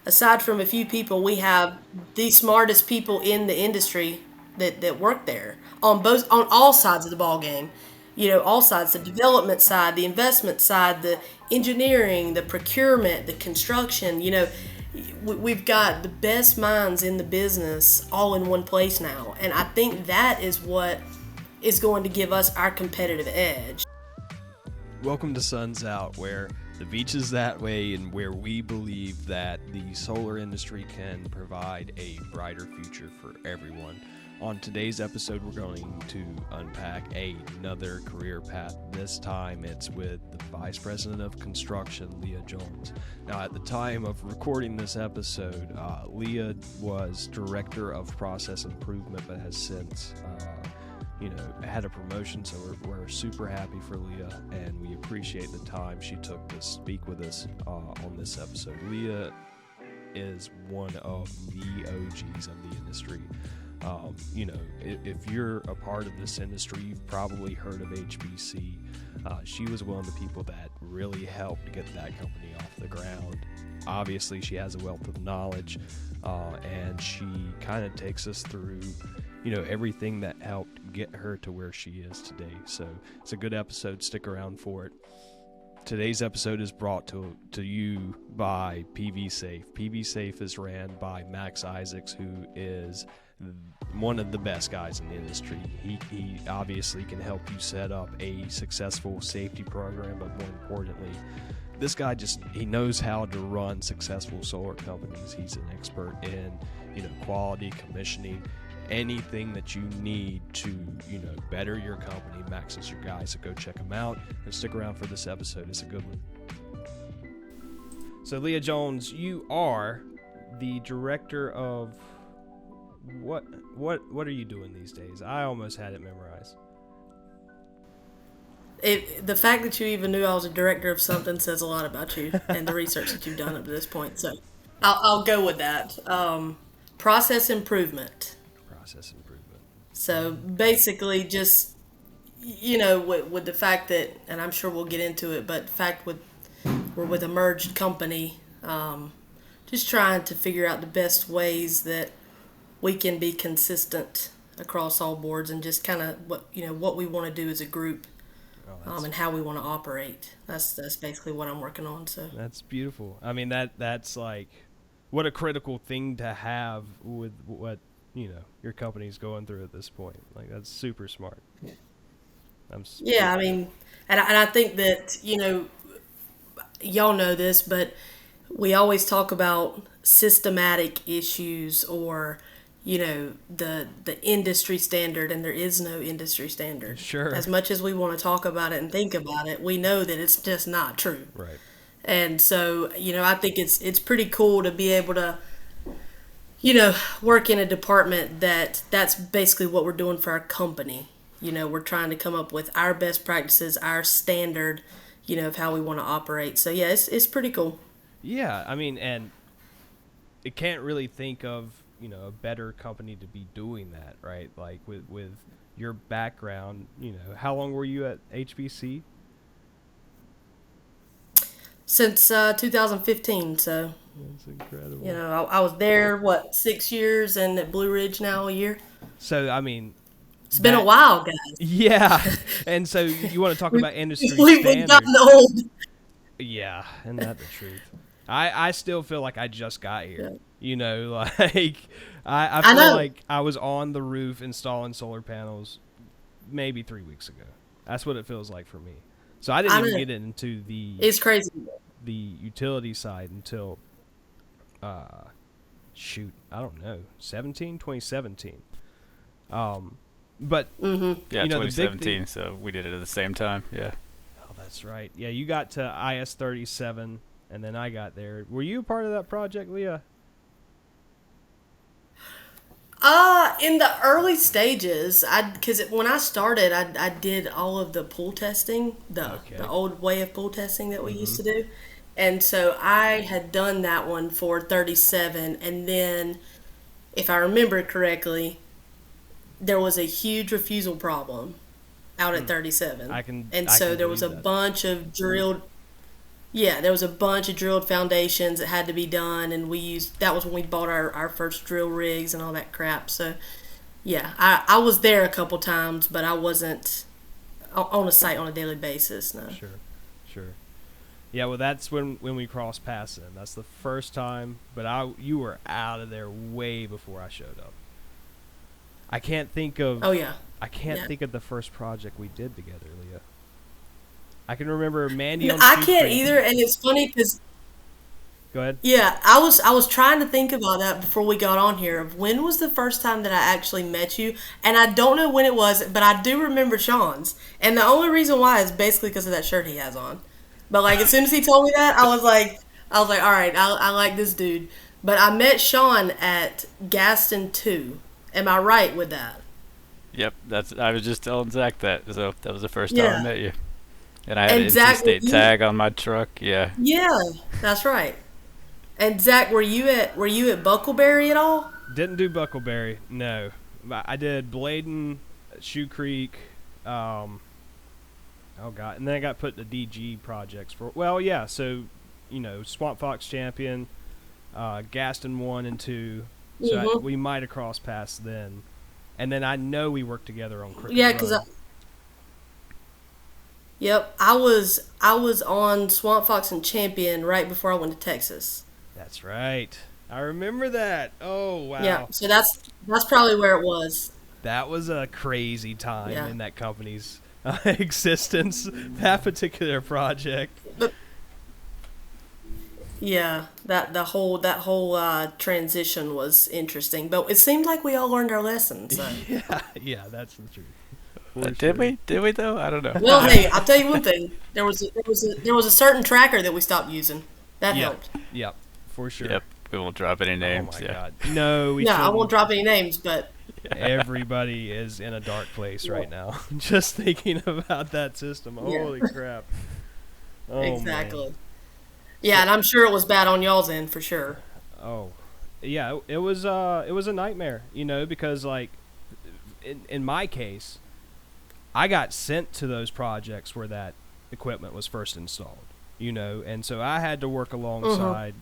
aside from a few people, we have the smartest people in the industry that work there on all sides of the ball game. All sides, the development side, the investment side, the engineering, the procurement, the construction. We've got the best minds in the business all in one place now. And I think that is what is going to give us our competitive edge. Welcome to Suns Out, where the beach is that way and where we believe that the solar industry can provide a brighter future for everyone. On today's episode, we're going to unpack another career path. This time it's with the Vice President of Construction, Leah Jones. Now, at the time of recording this episode, Leah was Director of Process Improvement, but has since had a promotion, so we're super happy for Leah, and we appreciate the time she took to speak with us on this episode. Leah is one of the OGs of the industry. If you're a part of this industry, you've probably heard of HBC. She was one of the people that really helped get that company off the ground. Obviously, she has a wealth of knowledge, and she kind of takes us through everything that helped get her to where she is today. So it's a good episode. Stick around for it. Today's episode is brought to you by PV Safe. PV Safe is ran by Max Isaacs, who is one of the best guys in the industry. He obviously can help you set up a successful safety program, but more importantly, this guy he knows how to run successful solar companies. He's an expert in quality, commissioning, anything that you need to better your company. Max is your guy, so go check him out and stick around for this episode. It's a good one. So Leah Jones, you are the director of what are you doing these days? I almost had it memorized. The fact that you even knew I was a director of something says a lot about you and the research that you've done up to this point. So I'll go with that. Process improvement. So basically just, with the fact that, and I'm sure we'll get into it, but the fact we're with a merged company, just trying to figure out the best ways that we can be consistent across all boards and just kind of what we want to do as a group, and how we want to operate. That's basically what I'm working on. So that's beautiful. I mean, that's like what a critical thing to have with what your company's going through at this point. Like, that's super smart. I mean, and I think that y'all know this, but we always talk about systematic issues or the industry standard, and there is no industry standard. Sure. As much as we want to talk about it and think about it, we know that it's just not true. Right. And so I think it's pretty cool to be able to work in a department that's basically what we're doing for our company. We're trying to come up with our best practices, our standard, of how we want to operate. So yeah, it's pretty cool. Yeah, I mean, and it can't really think of a better company to be doing that, right? Like with your background, how long were you at HBC? Since 2015, so that's incredible. I was there 6 years, and at Blue Ridge now a year. So I mean, it's been a while, guys. Yeah, and so you want to talk about industry we've standards? Gotten old. Yeah, isn't that the truth? I still feel like I just got here. Yeah. Like I feel like I was on the roof installing solar panels maybe 3 weeks ago. That's what it feels like for me. So I didn't even get into it's crazy, the utility side until I don't know, 2017. But yeah, 2017. So we did it at the same time. Yeah. Oh, that's right. Yeah, you got to IS 37, and then I got there. Were you a part of that project, Leah? In the early stages, because when I started, I did all of the pool testing, the old way of pool testing that we used to do. And so I had done that one for 37, and then, if I remember correctly, there was a huge refusal problem out at 37. So there was a bunch of drilled Yeah, there was a bunch of drilled foundations that had to be done, and that was when we bought our first drill rigs and all that crap. So, yeah, I was there a couple times, but I wasn't on a site on a daily basis. No. Sure. Yeah, well, that's when we crossed paths. Then that's the first time. But you were out of there way before I showed up. I can't think of. Oh yeah. I can't think of the first project we did together, Leah. I can remember Mandy No, on I Shoe can't Creek. either, and it's funny because Go ahead. yeah, I was trying to think about that before we got on here. Of when was the first time that I actually met you? And I don't know when it was, but I do remember Sean's. And the only reason why is basically because of that shirt he has on. But like as soon as he told me that, all right, I like this dude. But I met Sean at Gaston 2. Am I right with that? Yep, I was just telling Zach that. So that was the first time Yeah. I met you. And I had an Zach, NC State tag on my truck. Yeah. Yeah, that's right. And Zach, were you at Buckleberry at all? Didn't do Buckleberry, no. I did Bladen, Shoe Creek, oh god, and then I got put in the DG projects for. Well, yeah. So, Swamp Fox champion, Gaston 1 and 2. So we might have crossed paths then, and then I know we worked together on Crooked Yeah, Road. because yep, I was on Swamp Fox and Champion right before I went to Texas. That's right. I remember that. Oh wow. Yeah, so that's probably where it was. That was a crazy time Yeah. in that company's existence. That particular project. But yeah, that whole transition was interesting, but it seemed like we all learned our lessons. So. Yeah, that's the truth. Did we? Did we though? I don't know. Well, hey, I'll tell you one thing. There was a certain tracker that we stopped using. That helped. Yep, for sure. Yep. We won't drop any names. Oh my yeah. god. No, we Yeah, I shouldn't. won't drop any names, but Everybody is in a dark place right now. Just thinking about that system. Yeah. Holy crap. Oh, exactly. man. Yeah, and I'm sure it was bad on y'all's end for sure. Oh, yeah. It was a nightmare, because like, in my case, I got sent to those projects where that equipment was first installed, and so I had to work alongside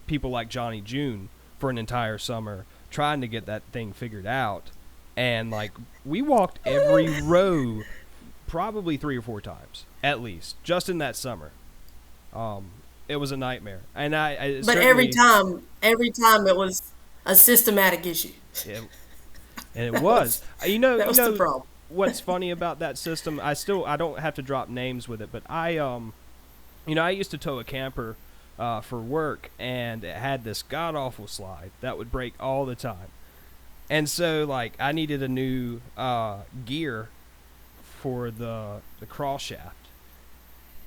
people like Johnny June for an entire summer trying to get that thing figured out. And like, we walked every row probably 3 or 4 times at least just in that summer. It was a nightmare. And but every time it was a systematic issue. And it was. That was the problem. What's funny about that system, I don't have to drop names with it, but I used to tow a camper for work, and it had this god-awful slide that would break all the time. And so, like, I needed a new gear for the cross shaft.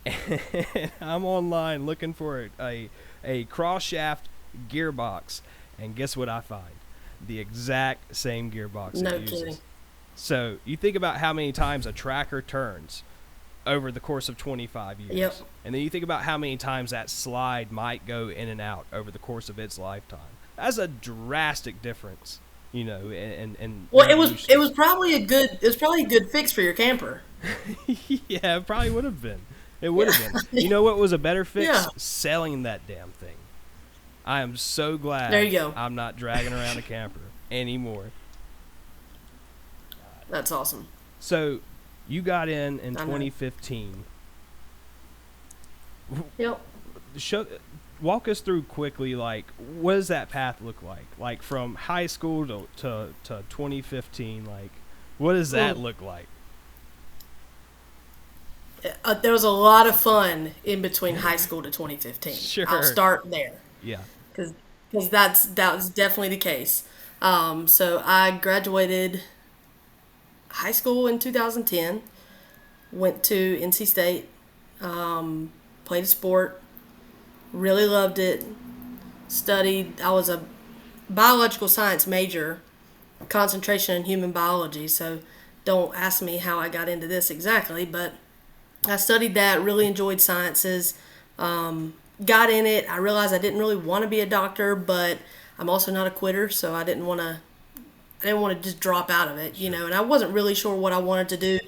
And I'm online looking for a cross shaft gearbox, and guess what I find? The exact same gearbox No it uses. kidding. So you think about how many times a tracker turns over the course of 25 years. Yep. And then you think about how many times that slide might go in and out over the course of its lifetime. That's a drastic difference, and Well, it was probably a good fix for your camper. yeah, it probably would have been. It would have been. You know what was a better fix? Yeah. Selling that damn thing. I am so glad There you go. I'm not dragging around a camper anymore. That's awesome. So, you got in I know. 2015. Yep. Walk us through quickly, like, what does that path look like? Like, from high school to 2015, like, what does that look like? There was a lot of fun in between high school to 2015. Sure. I'll start there. Yeah. Because that was definitely the case. So I graduated high school in 2010, went to NC State, played a sport, really loved it, studied. I was a biological science major, concentration in human biology, so don't ask me how I got into this exactly, but I studied that, really enjoyed sciences, got in it. I realized I didn't really want to be a doctor, but I'm also not a quitter, so I didn't want to just drop out of it, and I wasn't really sure what I wanted to do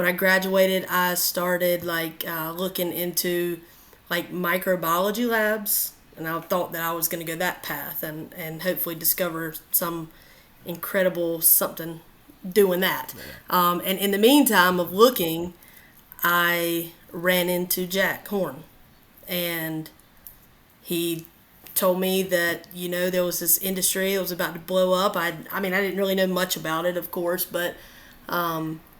when I graduated, I started looking into like microbiology labs, and I thought that I was going to go that path and hopefully discover some incredible something doing that. And in the meantime of looking, I ran into Jack Horne, and he told me that there was this industry that was about to blow up. I mean I didn't really know much about it, of course, but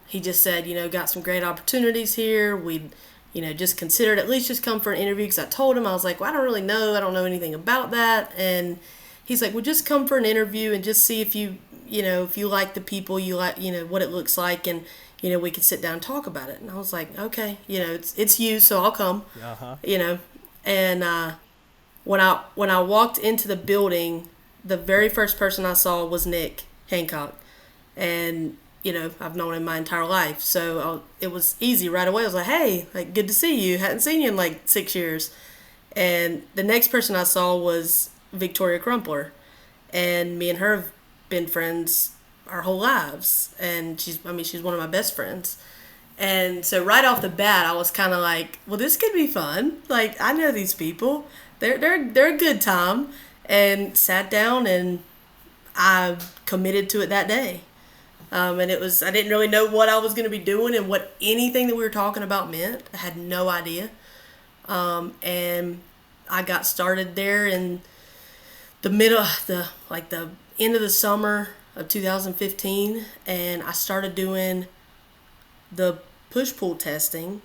he just said got some great opportunities here. We'd just considered at least just come for an interview, because I told him, I was like, well, I don't really know. I don't know anything about that. And he's like, well, just come for an interview and just see if if you like the people, you like, what it looks like, and, we could sit down and talk about it. And I was like, okay, it's you, so I'll come, and, when I walked into the building, the very first person I saw was Nick Hancock, and I've known him my entire life, so it was easy right away. I was like, hey, like, good to see you. Hadn't seen you in like 6 years. And the next person I saw was Victoria Crumpler, and me and her have been friends our whole lives, and she's one of my best friends. And so right off the bat, I was kind of like, well, this could be fun. Like, I know these people. They're a good time. And sat down, and I committed to it that day. And I didn't really know what I was going to be doing and what anything that we were talking about meant. I had no idea. And I got started there in the end of the summer of 2015. And I started doing the push-pull testing.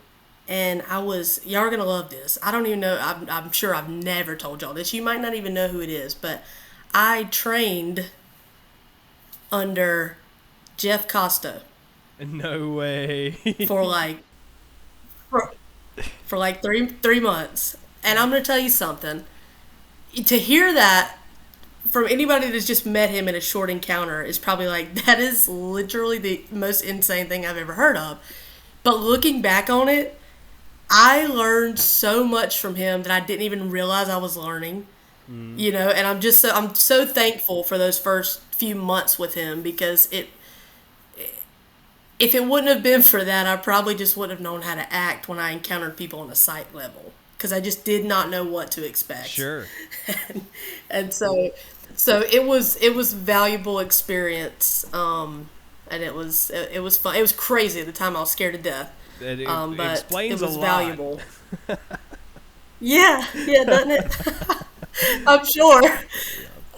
And y'all are going to love this. I don't even know, I'm sure I've never told y'all this. You might not even know who it is, but I trained under Jeff Costa. No way. for like 3 months. And I'm going to tell you something. To hear that from anybody that's just met him in a short encounter is probably like, that is literally the most insane thing I've ever heard of. But looking back on it, I learned so much from him that I didn't even realize I was learning. And I'm so thankful for those first few months with him, because if it wouldn't have been for that, I probably just wouldn't have known how to act when I encountered people on a site level, because I just did not know what to expect. Sure. and so it was valuable experience, and it was fun. It was crazy at the time. I was scared to death. It but explains it was a lot. Valuable. Yeah, doesn't it? I'm sure.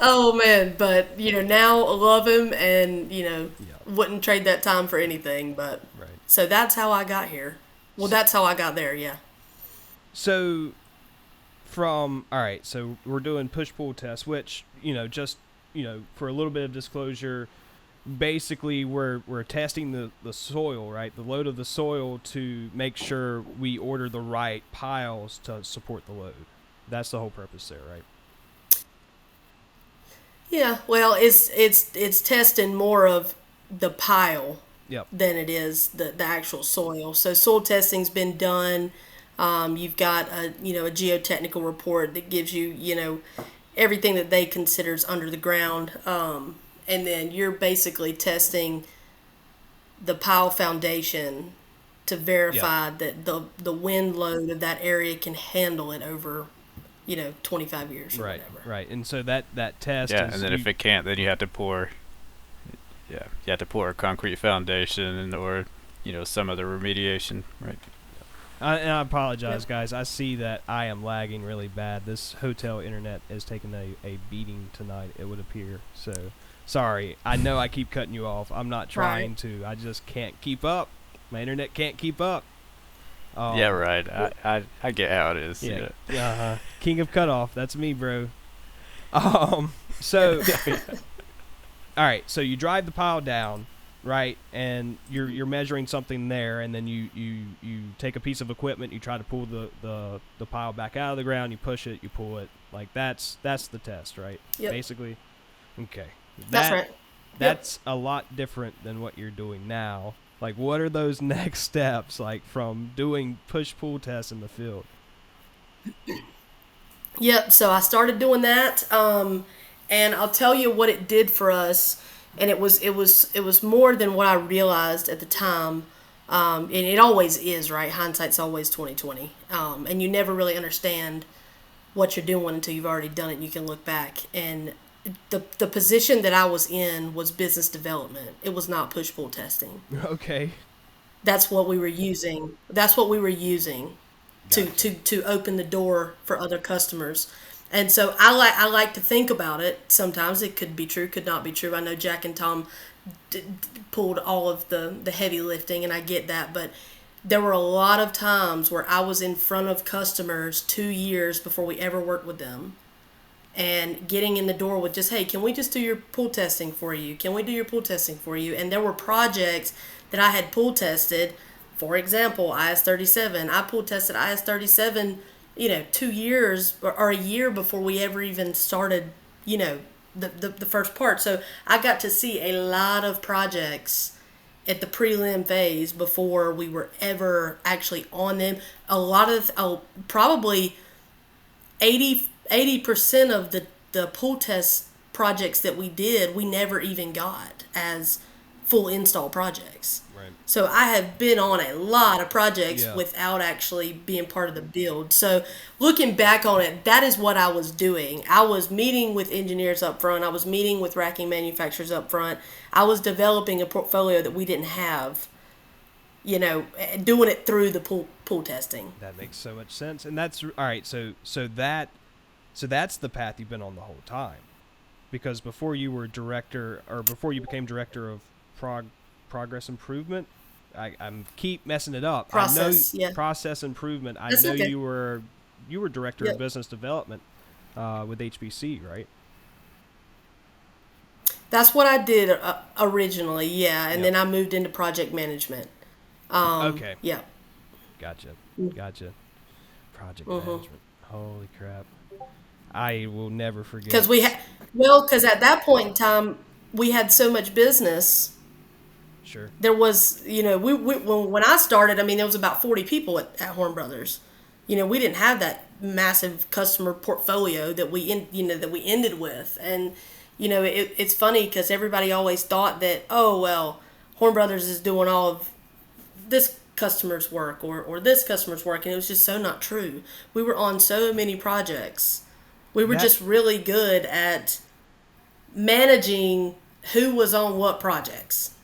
Oh man, but now I love him, and wouldn't trade that time for anything. But Right. So that's how I got here. Well, that's how I got there. Yeah. So all right, so we're doing push-pull tests, which for a little bit of disclosure, basically we're testing the soil, right? The load of the soil, to make sure we order the right piles to support the load. That's the whole purpose there, right? Yeah. Well, it's testing more of the pile Yep. than it is the actual soil. So soil testing's been done. You've got a geotechnical report that gives you everything that they consider is under the ground. And then you're basically testing the pile foundation to verify that the wind load of that area can handle it over, 25 years or Right, whatever. right. And so that test Yeah, is... and then if it can't, then you have to pour. Yeah, you have to pour a concrete foundation or some other remediation, right? And I apologize, guys. I see that I am lagging really bad. This hotel internet is taking a beating tonight, it would appear. So, sorry. I know I keep cutting you off. I'm not trying to. I just can't keep up. My internet can't keep up. Yeah, right. I get how it is. Yeah. King of cutoff. That's me, bro. So, all right. So you drive the pile down, right? And you're measuring something there, and then you take a piece of equipment, you try to pull the pile back out of the ground, you push it, you pull it. Like that's the test, right? Yep. Basically. Okay. That's right. That's a lot different than what you're doing now. Like, what are those next steps, like, from doing push-pull tests in the field? Yep, so I started doing that, and I'll tell you what it did for us, and it was more than what I realized at the time. And it always is, right? Hindsight's always 2020. And you never really understand what you're doing until you've already done it and you can look back. And the position that I was in was business development. It was not push-pull testing. Okay. That's what we were using. That's what we were using to open the door for other customers. And so I like to think about it. Sometimes it could be true, could not be true. I know Jack and Tom pulled all of the heavy lifting, and I get that. But there were a lot of times where I was in front of customers 2 years before we ever worked with them, and getting in the door with just, hey, can we just do your pool testing for you? Can we do your pool testing for you? And there were projects that I had pool tested. For example, IS-37. I pool tested IS-37, 2 years or a year before we ever even started, the first part. So I got to see a lot of projects at the prelim phase before we were ever actually on them. A lot of, probably 80% of the pool test projects that we did, we never even got as full install projects. Right. So I have been on a lot of projects Yeah. without actually being part of the build. So looking back on it, that is what I was doing. I was meeting with engineers up front. I was meeting with racking manufacturers up front. I was developing a portfolio that we didn't have, doing it through the pool testing. That makes so much sense. And that's all right. So that's the path you've been on the whole time, because before you were director, or before you became director of progress improvement, I'm keep messing it up. Process, I know yeah. Process improvement. I That's know okay. you were director Yep. of business development with HBC, right? That's what I did originally, yeah. And Yep. then I moved into project management. Okay. Yeah. Gotcha. Project Mm-hmm. management. Holy crap. I will never forget. Because at that point in time, we had so much business. Sure. There was, when I started, I mean, there was about 40 people at Horne Brothers. We didn't have that massive customer portfolio that we ended with. And, it's funny because everybody always thought that, oh, well, Horne Brothers is doing all of this customer's work or this customer's work. And it was just so not true. We were on so many projects. We were just really good at managing who was on what projects.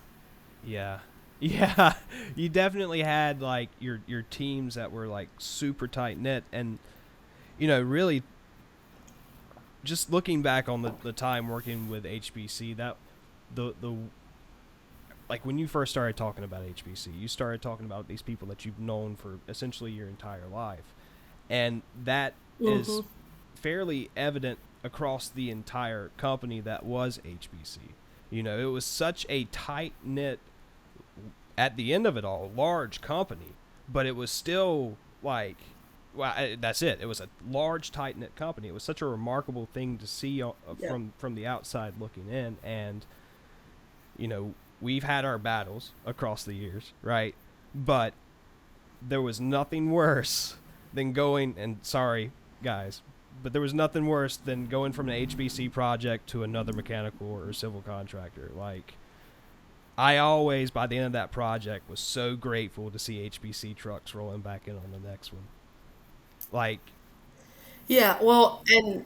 Yeah. Yeah. You definitely had like your teams that were like super tight knit, and really just looking back on the time working with HBC, that the like when you first started talking about HBC, you started talking about these people that you've known for essentially your entire life. And that is fairly evident across the entire company that was HBC. It was such a tight-knit, at the end of it all, large company, but it was still like, that's it. It was a large, tight-knit company. It was such a remarkable thing to see from the outside looking in. And, we've had our battles across the years, right? But there was nothing worse than going, and sorry, guys, but there was nothing worse than going from an HBC project to another mechanical or civil contractor. Like, I always, by the end of that project, was so grateful to see HBC trucks rolling back in on the next one. Like, Yeah, well, and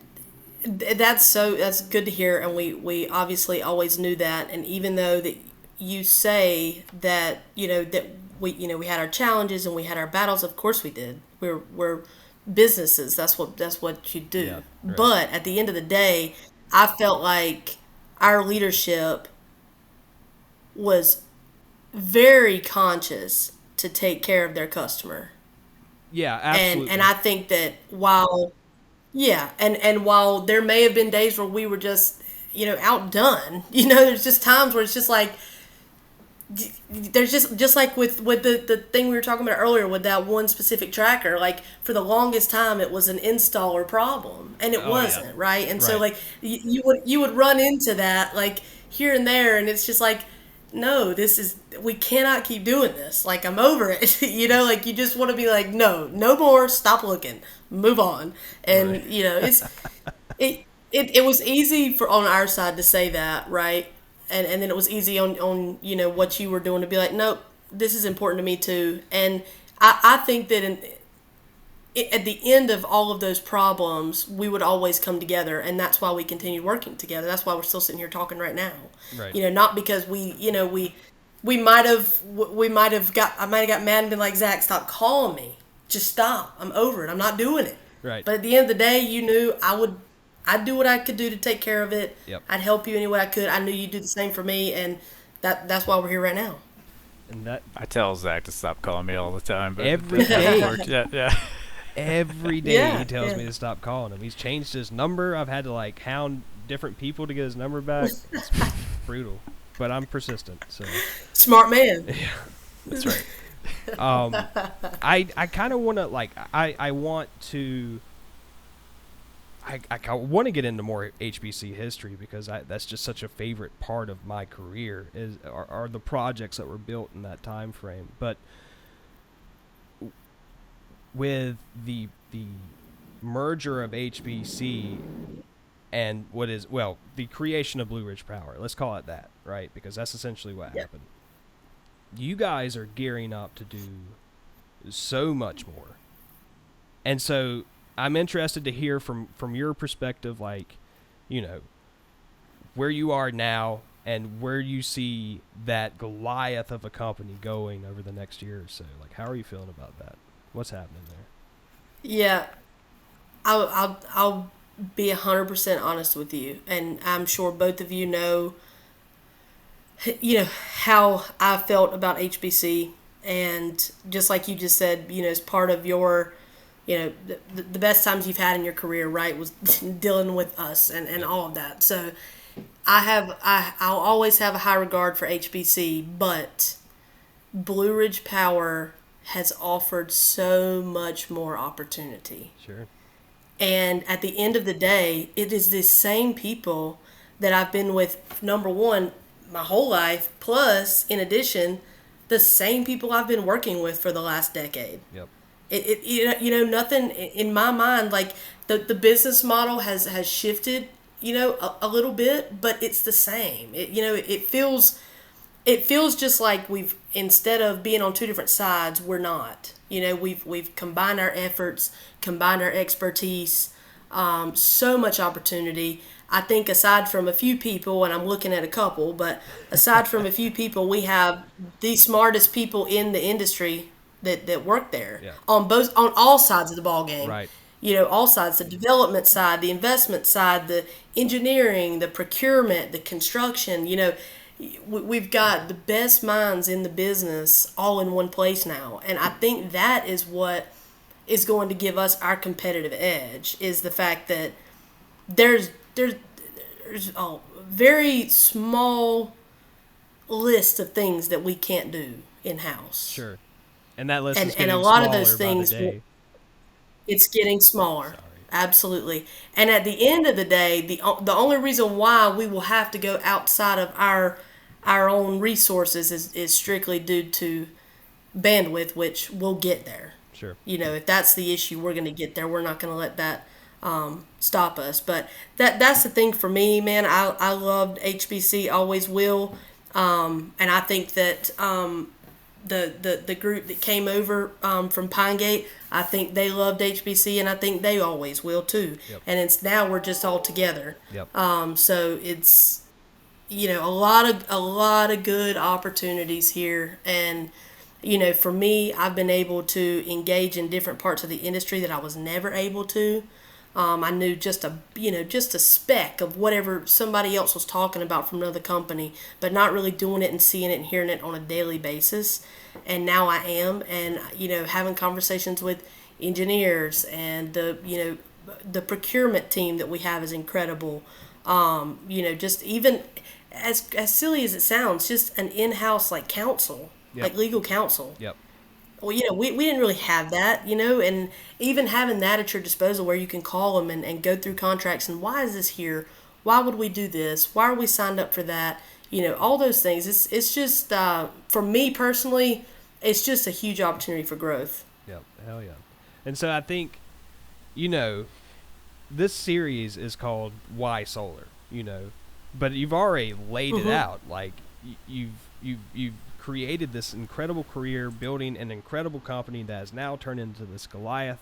that's good to hear, and we obviously always knew that. And even though that you say that that we had our challenges and we had our battles, of course we did. We're businesses. That's what you do. Yeah, right. But at the end of the day, I felt like our leadership was very conscious to take care of their customer. yeah, absolutely. And I think that while there may have been days where we were just outdone, there's just times where it's just like there's just like with the thing we were talking about earlier with that one specific tracker. Like, for the longest time it was an installer problem, and it wasn't, yeah. right? And so Right. like you would run into that like here and there, and it's just like, no, we cannot keep doing this. Like, I'm over it. Like, you just want to be like, no more, stop looking, move on. And Right. it was easy on our side to say that, right? And then it was easy on what you were doing to be like, nope, this is important to me too. And I think that at the end of all of those problems, we would always come together, and that's why we continued working together. That's why we're still sitting here talking right now. Right. Not because we might have I might have got mad and been like, Zach, stop calling me. Just stop. I'm over it. I'm not doing it. Right. But at the end of the day, you knew I'd do what I could do to take care of it. Yep. I'd help you any way I could. I knew you'd do the same for me, and that's why we're here right now. And that I tell Zach to stop calling me all the time, but every that hasn't day. worked yet. Yeah. Every day Yeah, he tells yeah. me to stop calling him. He's changed his number. I've had to like hound different people to get his number back. It's brutal, but I'm persistent. So Smart man. That's right. I kind of want to like I want to. I want to get into more HBC history because that's just such a favorite part of my career are the projects that were built in that time frame. But with the merger of HBC and the creation of Blue Ridge Power, let's call it that, right? Because that's essentially what happened. You guys are gearing up to do so much more. And so I'm interested to hear from your perspective, like, where you are now and where you see that Goliath of a company going over the next year or so. Like, how are you feeling about that? What's happening there? Yeah, I'll be 100% honest with you, and I'm sure both of you know how I felt about HBC, and just like you just said, as part of your, the best times you've had in your career, right, was dealing with us and all of that. So I'll always have a high regard for HBC, but Blue Ridge Power has offered so much more opportunity. Sure. And at the end of the day, it is the same people that I've been with, number one, my whole life, plus, in addition, the same people I've been working with for the last decade. Yep. Nothing in my mind, like the business model has shifted, a little bit, but it's the same. It feels just like we've, instead of being on two different sides, we're not. We've combined our efforts, combined our expertise, so much opportunity. I think aside from a few people, and I'm looking at a couple, but aside from a few people, we have the smartest people in the industry that work there, on all sides of the ball game. Right. All sides, the development side, the investment side, the engineering, the procurement, the construction. We've got the best minds in the business all in one place now. And I think that is what is going to give us our competitive edge, is the fact that there's a very small list of things that we can't do in-house. Sure. And that list is getting and a lot of smaller those by the things, day. it's getting smaller. Absolutely. And at the end of the day, the only reason why we will have to go outside of our own resources is strictly due to bandwidth, which we'll get there. Sure. If that's the issue, we're going to get there. We're not going to let that stop us. But that's the thing for me, man. I loved HBC, always will. And I think that the group that came over from Pine Gate, I think they loved HBC, and I think they always will too. Yep. And it's now we're just all together. Yep. So it's a lot of good opportunities here, and for me, I've been able to engage in different parts of the industry that I was never able to. I knew just a speck of whatever somebody else was talking about from another company, but not really doing it and seeing it and hearing it on a daily basis. And now I am, and having conversations with engineers, and the procurement team that we have is incredible. Just even as silly as it sounds, just an in-house like counsel, like legal counsel. Yep. Well, we didn't really have that, and even having that at your disposal where you can call them and go through contracts and why is this here? Why would we do this? Why are we signed up for that? All those things. It's just, for me personally, it's just a huge opportunity for growth. Yep. Hell yeah. And so I think, this series is called Why Solar, but you've already laid it out. Like you've created this incredible career building an incredible company that has now turned into this Goliath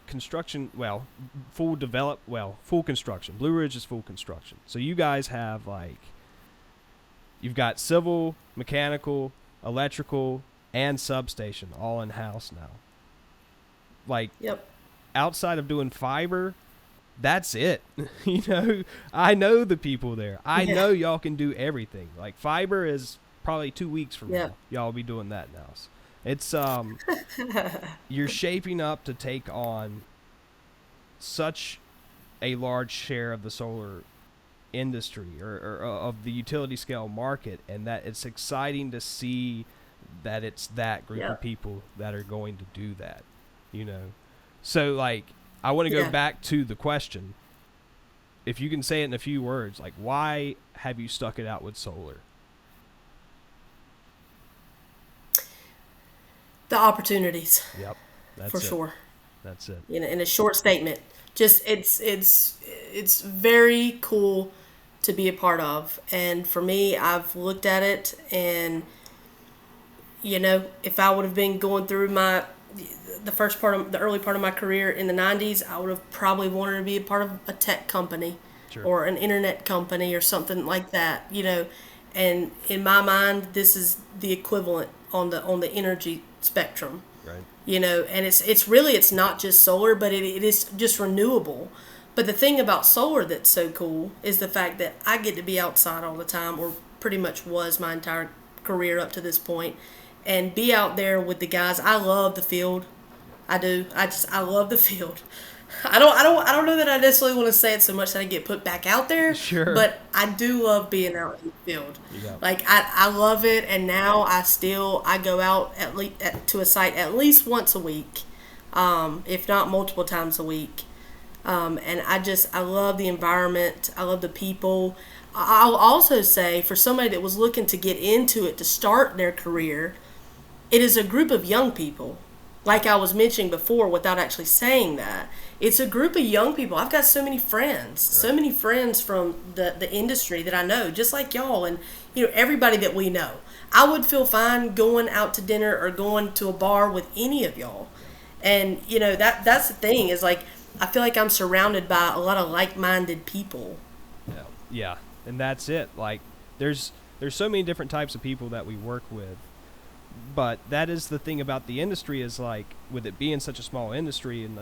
construction, full construction. Blue Ridge is full construction. So you guys have like, you've got civil, mechanical, electrical, and substation all in-house now. Like, Yep. outside of doing fiber, that's it. You know, I know the people there. I know y'all can do everything. Like, fiber is probably 2 weeks from now. Y'all will be doing that now. It's you're shaping up to take on such a large share of the solar industry or of the utility scale market, and that it's exciting to see that it's that group of people that are going to do that, you know. So like, I want to go back to the question. If you can say it in a few words, like, why have you stuck it out with solar? The opportunities. Yep. That's for it. sure. That's it. In a short statement, just it's very cool to be a part of. And for me, I've looked at it, and you know, if I would have been going through the early part of my career in the 90s, I would have probably wanted to be a part of a tech company or an internet company or something like that, you know. And in my mind, this is the equivalent on the energy spectrum. Right. You know, and it's not just solar, but it is just renewable. But the thing about solar that's so cool is the fact that I get to be outside all the time, or pretty much was my entire career up to this point, and be out there with the guys. I love the field. I do. I love the field. I don't know that I necessarily want to say it so much that I get put back out there. Sure. But I do love being out in the field. Yeah. Like I love it, and now I go out to a site at least once a week, if not multiple times a week. And I love the environment. I love the people. I'll also say, for somebody that was looking to get into it to start their career, it is a group of young people. Like I was mentioning before, without actually saying that, it's a group of young people. I've got so many friends, so many friends from the industry that I know, just like y'all, and you know, everybody that we know. I would feel fine going out to dinner or going to a bar with any of y'all. And you know, that's the thing, is like, I feel like I'm surrounded by a lot of like-minded people. Yeah, and that's it. Like, there's so many different types of people that we work with. But that is the thing about the industry, is like, with it being such a small industry, and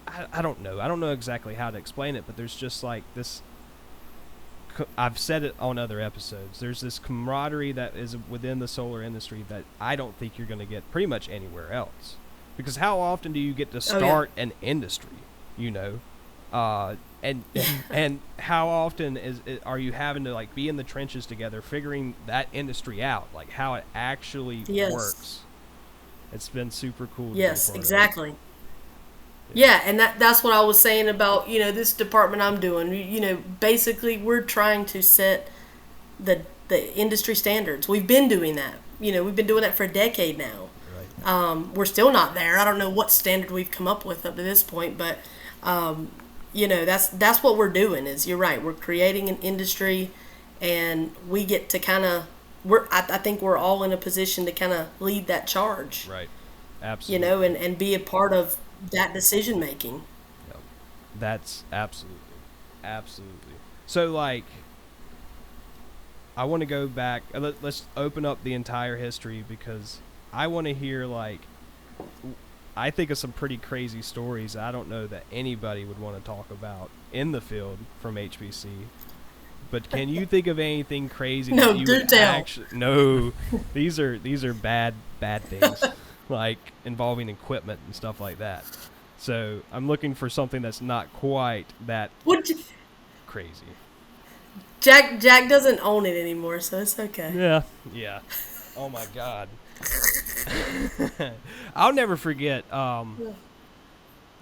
I don't know exactly how to explain it, but there's just like this, I've said it on other episodes, there's this camaraderie that is within the solar industry that I don't think you're going to get pretty much anywhere else. Because how often do you get to start an industry, you know? And how often are you having to like be in the trenches together, figuring that industry out, like how it actually works? It's been super cool. Yes, exactly. Yeah, and that's what I was saying about, you know, this department I'm doing. You know, basically we're trying to set the industry standards. We've been doing that. You know, we've been doing that for a decade now. Right. We're still not there. I don't know what standard we've come up with up to this point, but you know, that's what we're doing. Is, you're right, we're creating an industry, and we get to kind of, I think we're all in a position to kind of lead that charge. Right. Absolutely. You know, and be a part of that decision making. Yep. That's absolutely. So like, I want to go back. Let's open up the entire history, because I want to hear, like, I think of some pretty crazy stories I don't know that anybody would want to talk about in the field from HBC. But can you think of anything crazy that you would actually... No, these are bad things, like involving equipment and stuff like that. So I'm looking for something that's not quite that crazy. Jack doesn't own it anymore, so it's okay. Yeah. Oh my God. I'll never forget. Oh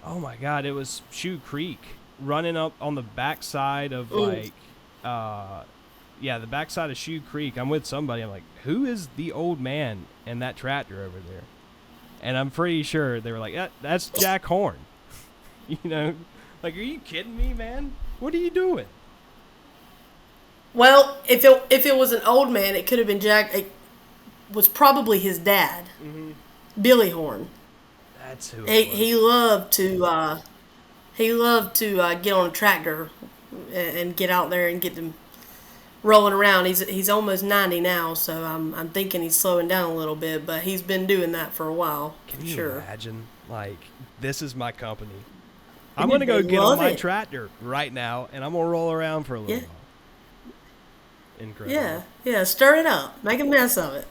my God, it was Shoe Creek, running up on the backside of the backside of Shoe Creek. I'm with somebody. I'm like, who is the old man in that tractor over there? And I'm pretty sure they were like, that's Jack Horne. You know, like, are you kidding me, man? What are you doing? Well, if it was an old man, it could have been Jack. was probably his dad, Billy Horne. That's who. He loved to get on a tractor and get out there and get them rolling around. He's almost 90 now, so I'm thinking he's slowing down a little bit, but he's been doing that for a while. Can you sure. imagine? Like, this is my company. I'm gonna go get on my tractor right now, and I'm gonna roll around for a little while. Incredible. Yeah. Stir it up. Make a mess of it.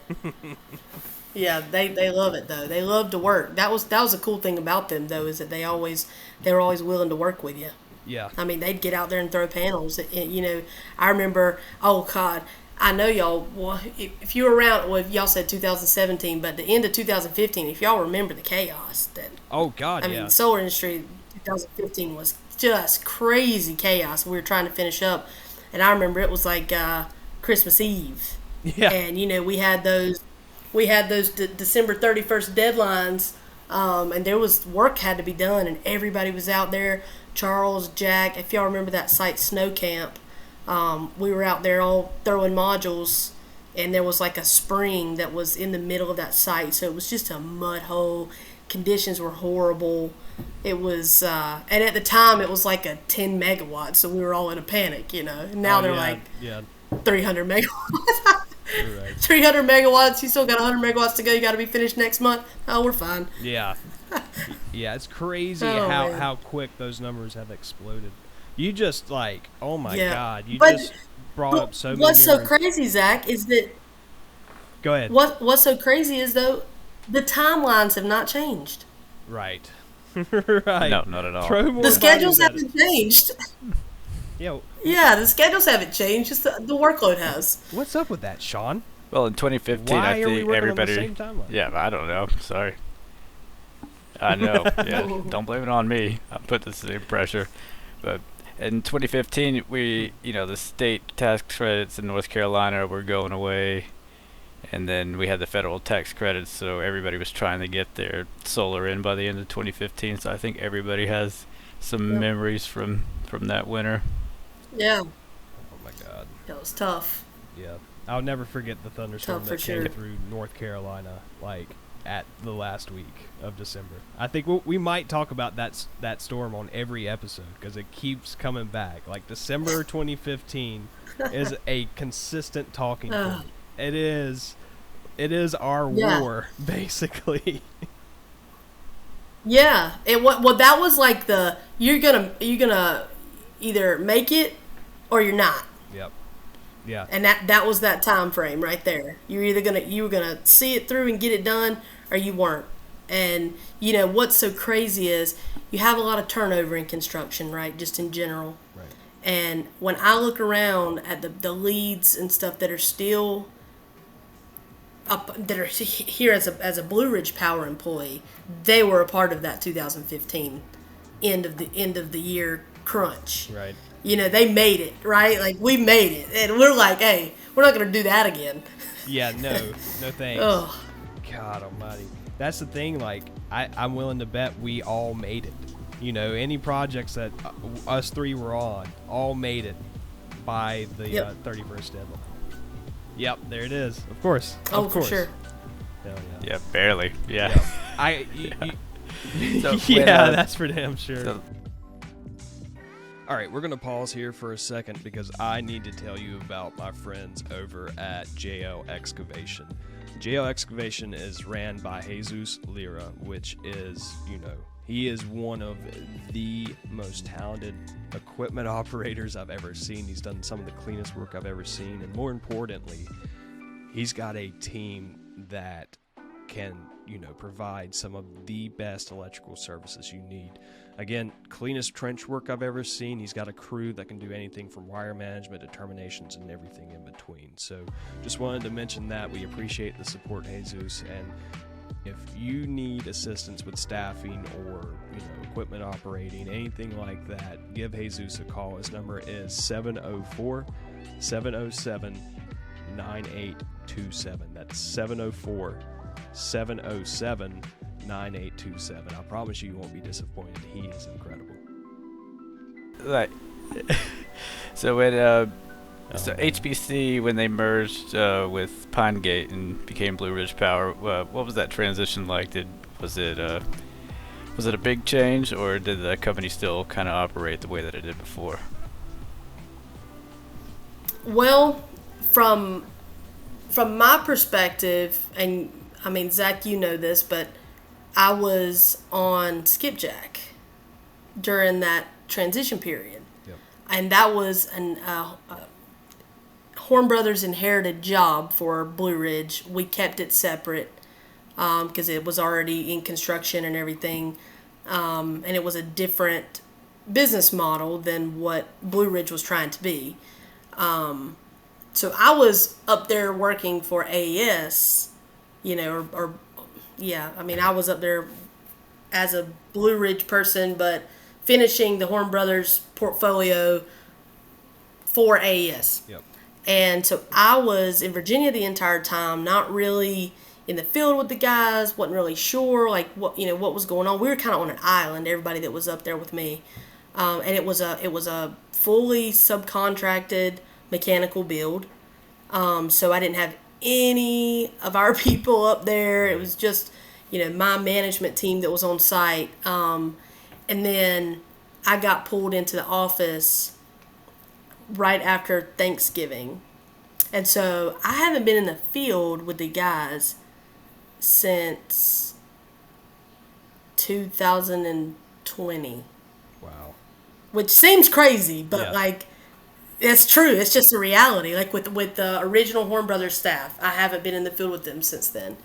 Yeah, they love it though. They love to work. That was a cool thing about them though, is that they were always willing to work with you. Yeah. I mean, they'd get out there and throw panels. I remember. Oh God, I know y'all. Well, if you were around, well, y'all said 2017, but the end of 2015. If y'all remember the chaos that. Oh God, I mean, the solar industry 2015 was just crazy chaos. We were trying to finish up, and I remember it was like Christmas Eve. Yeah. And we had those December 31st deadlines, and there was work had to be done, and everybody was out there. Charles, Jack, if y'all remember that site Snow Camp, we were out there all throwing modules, and there was like a spring that was in the middle of that site, so it was just a mud hole. Conditions were horrible. It was, and at the time it was like a 10 megawatts, so we were all in a panic, Now they're like 300 megawatts. Right. 300 megawatts. You still got 100 megawatts to go. You got to be finished next month. Oh, we're fine. Yeah. Yeah, it's crazy how quick those numbers have exploded. You just like, oh my God, just brought up so many. What's so crazy, Zach, is that. Go ahead. What's so crazy is though, the timelines have not changed. Right. Right. No, not at all. The schedules haven't changed. Yeah, the schedules haven't changed. Just the workload has. What's up with that, Sean? Well, in 2015, Why I are we think working everybody. on the same timeline? Yeah, I don't know. Sorry. I know. Yeah, don't blame it on me. I put the same pressure. But in 2015, the state tax credits in North Carolina were going away, and then we had the federal tax credits, so everybody was trying to get their solar in by the end of 2015. So I think everybody has some memories from that winter. Yeah. Oh my God. That was tough. Yeah. I'll never forget the thunderstorm that came sure. through North Carolina, like at the last week of December. I think we might talk about that storm on every episode because it keeps coming back. Like December 2015 is a consistent talking point. It is our war, basically. Yeah. Well, that was like you're gonna either make it or you're not. Yep. Yeah. And that was that time frame right there. You were gonna see it through and get it done, or you weren't. And what's so crazy is you have a lot of turnover in construction, right? Just in general. Right. And when I look around at the leads and stuff that are still up, that are here as a Blue Ridge Power employee, they were a part of that 2015 end of the year crunch. Right. They made it, right? Like, we made it. And we're like, hey, we're not going to do that again. Yeah, no thanks. Ugh. God almighty. That's the thing, like, I'm willing to bet we all made it. Any projects that us three were on, all made it by the 31st deadline. Yep, there it is. Of course. Oh, for sure. Hell yeah. Yeah, barely. Yeah. That's for damn sure. All right, we're going to pause here for a second because I need to tell you about my friends over at JL Excavation. JL Excavation is ran by Jesus Lira, which is, he is one of the most talented equipment operators I've ever seen. He's done some of the cleanest work I've ever seen, and more importantly, he's got a team that can, provide some of the best electrical services you need. Again, cleanest trench work I've ever seen. He's got a crew that can do anything from wire management to terminations and everything in between. So just wanted to mention that. We appreciate the support, Jesus. And if you need assistance with staffing or equipment operating, anything like that, give Jesus a call. His number is 704-707-9827. That's 704-707-9827. I promise you won't be disappointed. He is incredible. Right. So when So man. HBC, when they merged with Pinegate and became Blue Ridge Power, what was that transition like? Was it a big change, or did the company still kind of operate the way that it did before? Well, from my perspective, and I mean, Zach, you know this, but I was on Skipjack during that transition period. Yep. And that was an Horne Brothers inherited job for Blue Ridge. We kept it separate because it was already in construction and everything. And it was a different business model than what Blue Ridge was trying to be. So I was up there working for AES, I mean, I was up there as a Blue Ridge person, but finishing the Horne Brothers portfolio for AES. Yep. And so I was in Virginia the entire time, not really in the field with the guys, wasn't really sure what was going on. We were kind of on an island, everybody that was up there with me. And it was a fully subcontracted mechanical build. So I didn't have any of our people up there. It was just, my management team that was on site. And then I got pulled into the office right after Thanksgiving. And so I haven't been in the field with the guys since 2020. Wow. Which seems crazy, but Yeah. it's true. It's just a reality. With the original Horne Brothers staff, I haven't been in the field with them since then.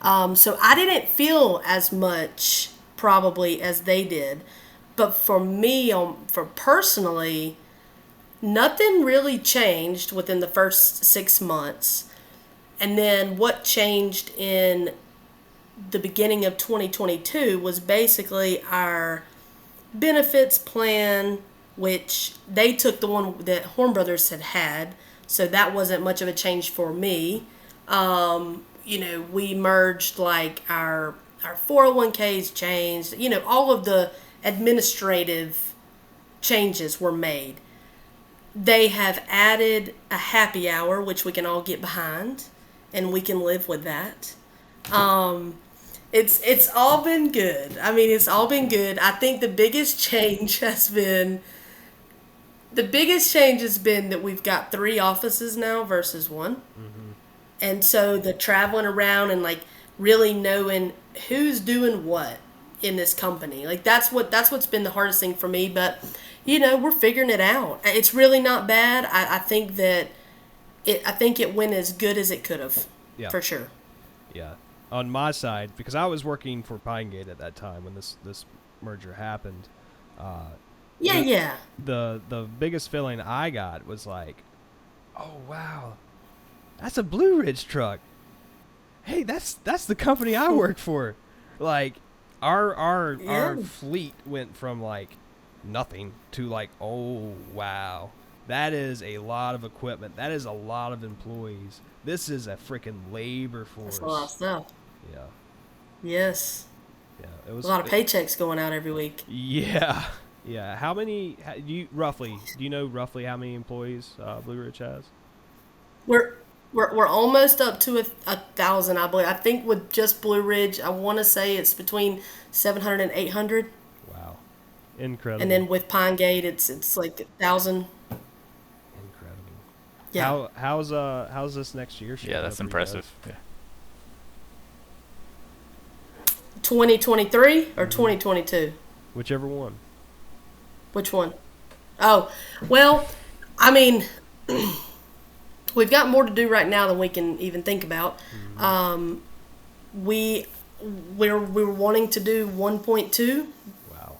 So I didn't feel as much probably as they did. But for me, for personally, nothing really changed within the first 6 months. And then what changed in the beginning of 2022 was basically our benefits plan, which they took the one that Horne Brothers had. So that wasn't much of a change for me. We merged our 401ks changed, all of the administrative changes were made. They have added a happy hour, which we can all get behind, and we can live with that. It's all been good. I mean, it's all been good. I think the biggest change has been that we've got 3 offices now versus 1. Mm-hmm. And so the traveling around and really knowing who's doing what in this company. That's what's been the hardest thing for me, but we're figuring it out. It's really not bad. I think that it went as good as it could have. Yeah. For sure. Yeah. On my side, because I was working for Pinegate at that time when this merger happened. Yeah. The biggest feeling I got was oh wow, that's a Blue Ridge truck. Hey, that's the company I work for. Our fleet went from nothing to oh wow, that is a lot of equipment. That is a lot of employees. This is a freaking labor force. That's a lot of stuff. Yeah. Yes. Yeah. It was a lot of paychecks going out every week. Yeah. Yeah. How many? Do you know roughly how many employees Blue Ridge has? We're almost up to 1,000, I believe. I think with just Blue Ridge, I want to say it's between 700 and 800. Wow, incredible! And then with Pinegate, it's 1,000. Incredible. Yeah. How's this next year? Yeah, that's impressive. Yeah. 2023 or 2022? Whichever one. Which one? Oh, well, I mean, we've got more to do right now than we can even think about. Mm-hmm. We were wanting to do 1.2. Wow.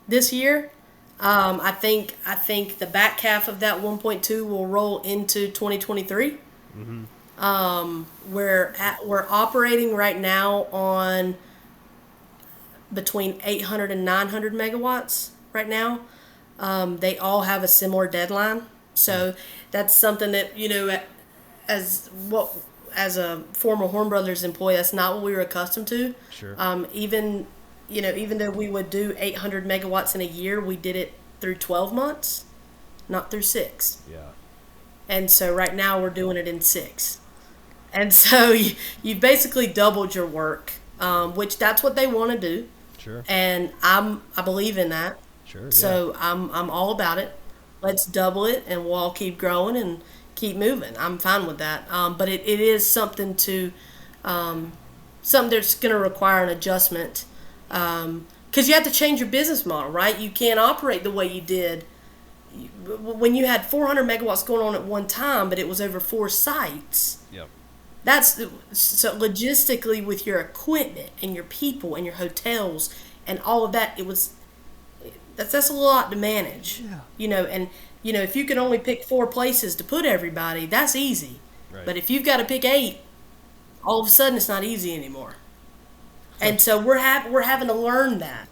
This year. I think the back half of that 1.2 will roll into 2023. Mm-hmm. We're operating right now on between 800 and 900 megawatts right now. They all have a similar deadline. So that's something that, as a former Horne Brothers employee, that's not what we were accustomed to. Sure. Even though we would do 800 megawatts in a year, we did it through 12 months, not through 6. Yeah. And so right now we're doing it in 6. And so you've basically doubled your work, which that's what they want to do. Sure. And I believe in that. Sure. Yeah. So I'm all about it. Let's double it, and we'll all keep growing and keep moving. I'm fine with that. But it is something something that's going to require an adjustment, because you have to change your business model, right? You can't operate the way you did when you had 400 megawatts going on at one time, but it was over 4 sites. Yep. That's so logistically, with your equipment and your people and your hotels and all of that, that's a lot to manage. Yeah. And if you can only pick 4 places to put everybody, that's easy. Right. But if you've got to pick 8, all of a sudden it's not easy anymore. And so we're having to learn that.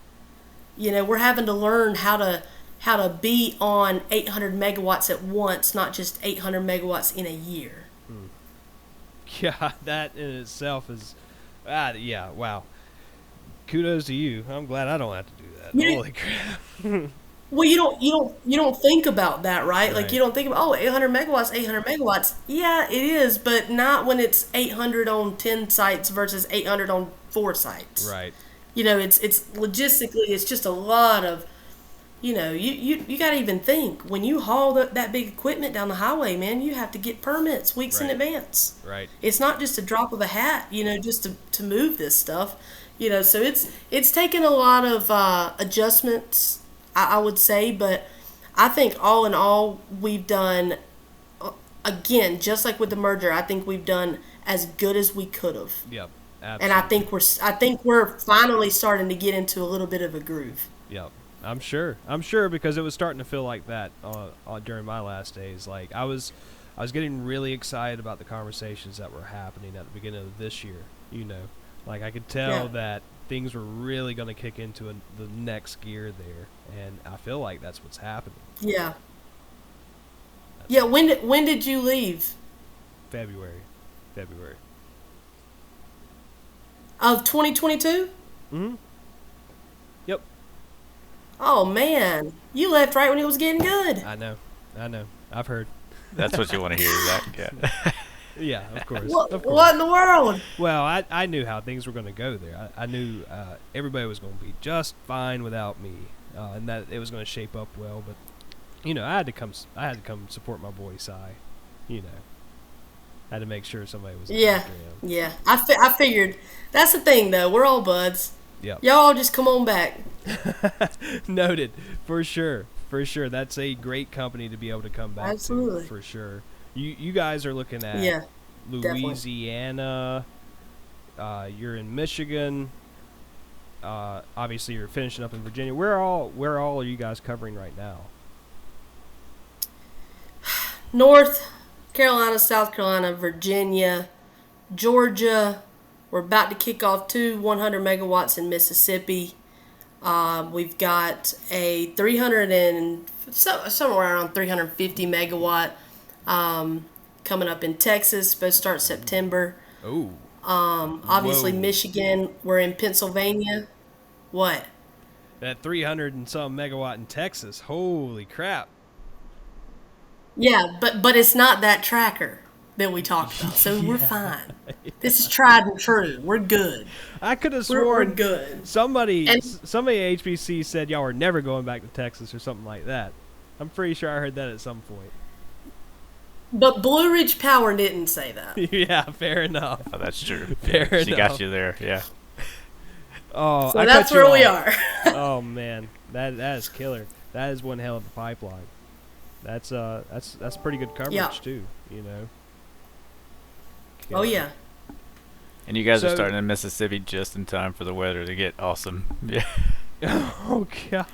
We're having to learn how to be on 800 megawatts at once, not just 800 megawatts in a year. Yeah, that in itself is, yeah, wow. Kudos to you. I'm glad I don't have to do that. Holy crap. Well, you don't think about that, right? Right. Like, you don't think about 800 megawatts. Yeah, it is, but not when it's 800 on 10 sites versus 800 on 4 sites. Right. It's logistically, it's just a lot of, you got to even think when you haul that big equipment down the highway, man. You have to get permits weeks in Right. advance. Right. It's not just a drop of a hat, just to move this stuff. So it's taken a lot of adjustments, I would say, but I think all in all, we've done, again, just like with the merger, I think we've done as good as we could have. Yep. Absolutely. And I think we're finally starting to get into a little bit of a groove. Yep. I'm sure because it was starting to feel like that during my last days. Like I was getting really excited about the conversations that were happening at the beginning of this year. Like I could tell that things were really going to kick into the next gear there, and I feel like that's what's happening. Yeah. When did you leave? February. Of 2022? Mm-hmm. Yep. Oh man, you left right when it was getting good. I know. I've heard. That's what you want to hear, Zach. Yeah. Yeah, of course. What in the world? Well, I knew how things were going to go there. I knew everybody was going to be just fine without me, and that it was going to shape up well. But I had to come support my boy Cy. I had to make sure somebody was. Yeah. I figured. That's the thing, though. We're all buds. Yep. Y'all just come on back. Noted, for sure. That's a great company to be able to come back Absolutely. to, for sure. You guys are looking at Louisiana. You're in Michigan. Obviously, you're finishing up in Virginia. Where all are you guys covering right now? North Carolina, South Carolina, Virginia, Georgia. We're about to kick off 2 100 megawatts in Mississippi. We've got a somewhere around 350 megawatt coming up in Texas. Supposed to start September. Oh. Obviously Whoa. Michigan. We're in Pennsylvania. What? That 300 and some megawatt in Texas. Holy crap. Yeah, but it's not that tracker that we talked about, so we're fine. This is tried and true. We're good. I could have We're sworn good. somebody at HBC said y'all were never going back to Texas or something like that. I'm pretty sure I heard that at some point. But Blue Ridge Power didn't say that. Yeah, fair enough. Oh, that's true. Fair She enough. got you there. Yeah. Oh, So I that's cut you where we off. are. Oh man, that is killer. That is one hell of a pipeline. That's pretty good coverage too. Oh yeah. And you guys are So- starting in Mississippi just in time for the weather to get awesome. Yeah. Oh god.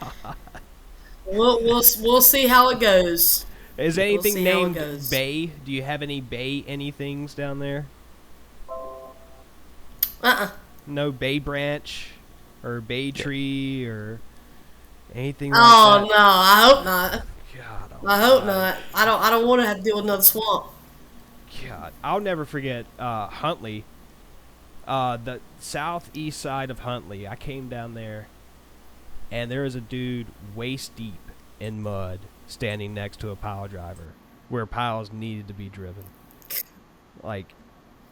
We'll see how it goes. Is anything see how it named goes. Bay? Do you have any Bay anythings down there? No Bay Branch or Bay Tree or anything like Oh that? no, I hope not. God, I hope not. I don't want to have to deal with another swamp. God, I'll never forget Huntley. The southeast side of Huntley. I came down there, and there was a dude waist deep in mud standing next to a pile driver. where piles needed to be driven. Like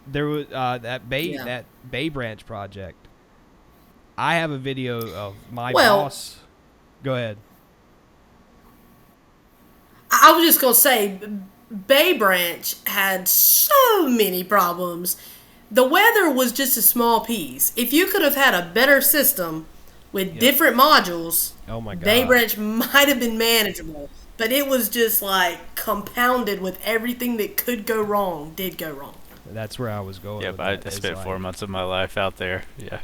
there was that Bay Branch project. I have a video of my boss. Go ahead. I was just gonna say, Bay Branch had so many problems. The weather was just a small piece. If you could have had a better system with different modules, oh my God, Bay Branch might have been manageable. But it was just like compounded with everything that could go wrong, did go wrong. That's where I was going. Yep, I spent 4 months of my life out there. Yeah.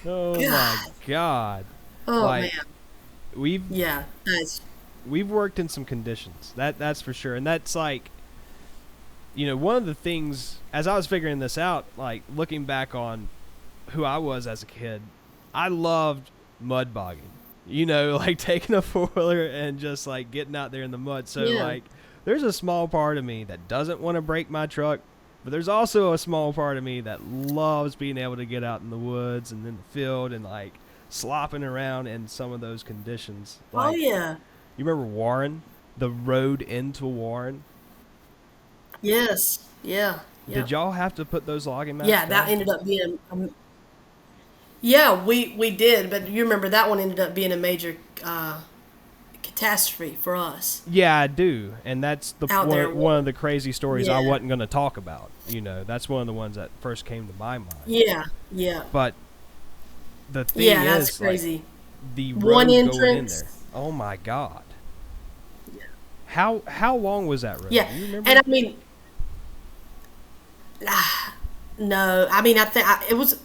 Oh my God. Oh man. We've worked in some conditions. That's for sure. And that's like, you know, one of the things as I was figuring this out, like looking back on who I was as a kid, I loved mud bogging. You know, like taking a 4-wheeler and just like getting out there in the mud. So like there's a small part of me that doesn't want to break my truck, but there's also a small part of me that loves being able to get out in the woods and in the field and like slopping around in some of those conditions. Like, you remember Warren? The road into Warren? Yes. Yeah. Did y'all have to put those logging mats down? That ended up being we did, but you remember that one ended up being a major catastrophe for us. Yeah, I do, and that's one of the crazy stories I wasn't going to talk about. You know, that's one of the ones that first came to my mind. Yeah. But the thing is, that's crazy. Like, the road one entrance going in there. Oh my God. Yeah. How long was that road? Yeah, do you remember? And I mean, no, I mean I think it was.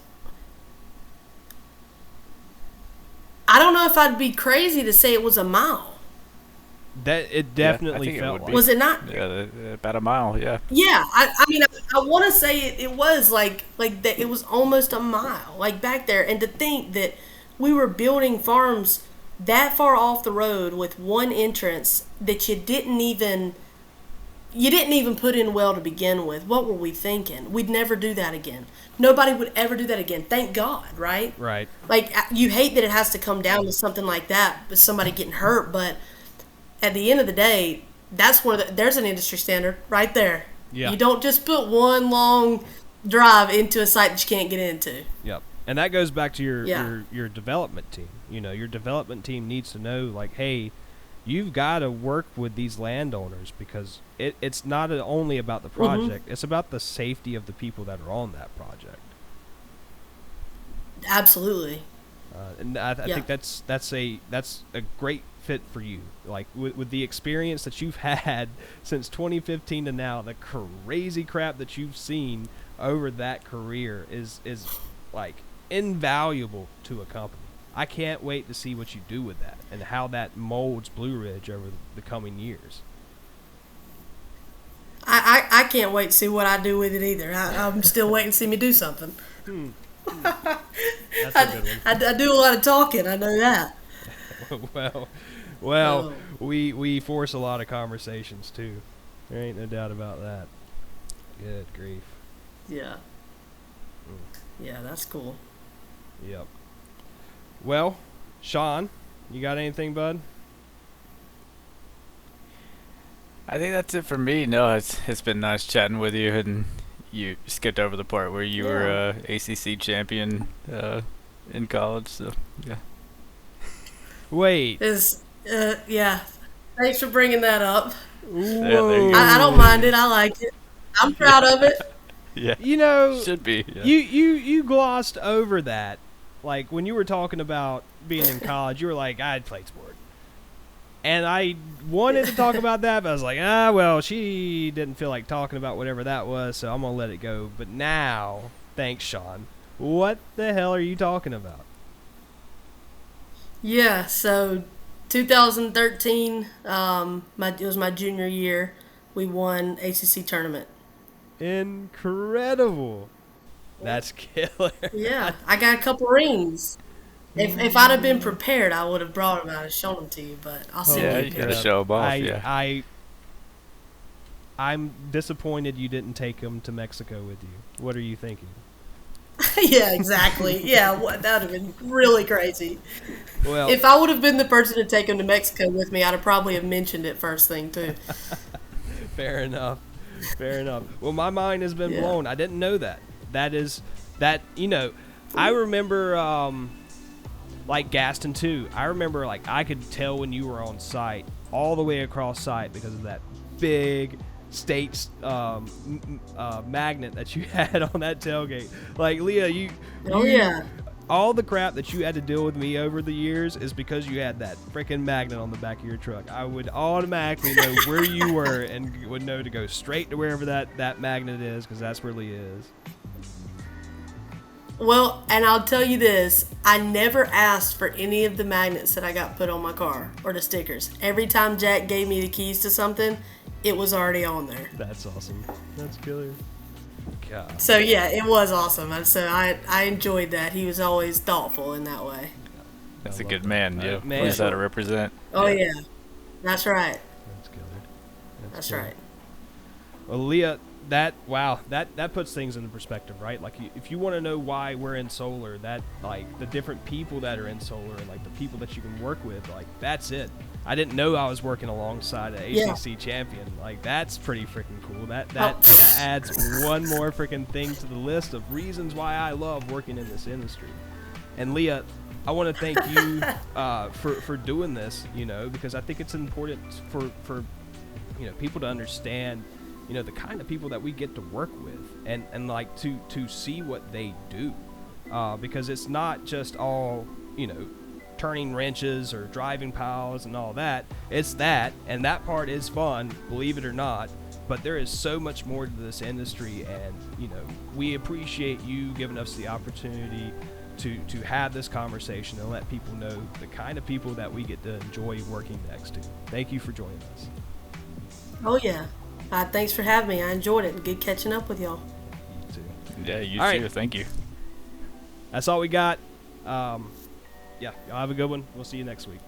I don't know if I'd be crazy to say it was a mile. That it definitely felt like. Was it not? Yeah, about a mile. Yeah. Yeah, I mean, I want to say it was like that. It was almost a mile, like back there. And to think that we were building farms that far off the road with one entrance that you didn't even put in well to begin with. What were we thinking? We'd never do that again. Nobody would ever do that again. Thank God, right? Right. Like, you hate that it has to come down to something like that with somebody getting hurt, but at the end of the day, there's an industry standard right there. Yeah. You don't just put one long drive into a site that you can't get into. Yep. And that goes back to your development team. You know, your development team needs to know, like, hey, you've got to work with these landowners because it's not only about the project, it's about the safety of the people that are on that project. Absolutely. And I think that's a great fit for you. Like with the experience that you've had since 2015 to now, the crazy crap that you've seen over that career is like invaluable to a company. I can't wait to see what you do with that and how that molds Blue Ridge over the coming years. I can't wait to see what I do with it either. I'm still waiting to see me do something. That's a good one. I do a lot of talking. I know that. Well, we force a lot of conversations too. There ain't no doubt about that. Good grief. Yeah. Yeah, that's cool. Yep. Well, Sean, you got anything, bud? I think that's it for me. No, it's been nice chatting with you, and you skipped over the part where you were ACC champion in college. So yeah. Wait. Yeah. Thanks for bringing that up. Whoa. I don't mind it. I like it. I'm proud of it. Yeah. You know, should be. Yeah. You glossed over that. Like when you were talking about being in college, you were like, I had played sport. And I wanted to talk about that, but I was like, well, she didn't feel like talking about whatever that was, so I'm going to let it go. But now, thanks, Sean. What the hell are you talking about? Yeah, so 2013, it was my junior year. We won ACC tournament. Incredible. That's killer. Yeah, I got a couple rings. If I'd have been prepared, I would have brought them out and shown them to you. But I'll see. Yeah, you gotta show them off. I'm disappointed you didn't take them to Mexico with you. What are you thinking? Yeah, exactly. Yeah, that would have been really crazy. Well, if I would have been the person to take them to Mexico with me, I'd have probably have mentioned it first thing too. Fair enough. Fair enough. Well, my mind has been blown. I didn't know that. I remember, like Gaston too. I remember, like, I could tell when you were on site all the way across site because of that big States magnet that you had on that tailgate. Like, Leah, all the crap that you had to deal with me over the years is because you had that freaking magnet on the back of your truck. I would automatically know where you were and would know to go straight to wherever that magnet is, because that's where Leah is. Well, and I'll tell you this, I never asked for any of the magnets that I got put on my car or the stickers. Every time Jack gave me the keys to something, it was already on there. That's awesome. That's killer. God. So yeah, it was awesome. And so I enjoyed that. He was always thoughtful in that way. That's a good man, yeah. Man. Knows how to represent. Oh yeah, that's right. That's killer. That's right. Well, Leah, that puts things into perspective, right? Like, if you want to know why we're in solar, that, like, the different people that are in solar and, like, the people that you can work with, like, that's it. I didn't know I was working alongside an ACC champion. Like, that's pretty freaking cool. That adds one more freaking thing to the list of reasons why I love working in this industry. And Leah, I want to thank you for doing this, because I think it's important for people to understand, the kind of people that we get to work with and like to see what they do, because it's not just all, turning wrenches or driving piles and all that. It's that, and that part is fun, believe it or not, but there is so much more to this industry, and we appreciate you giving us the opportunity to have this conversation and let people know the kind of people that we get to enjoy working next to. Thank you for joining us. Oh yeah, thanks for having me. I enjoyed it. Good catching up with y'all. You too. Yeah, you all too. Right. Thank you. That's all we got. Y'all have a good one. We'll see you next week.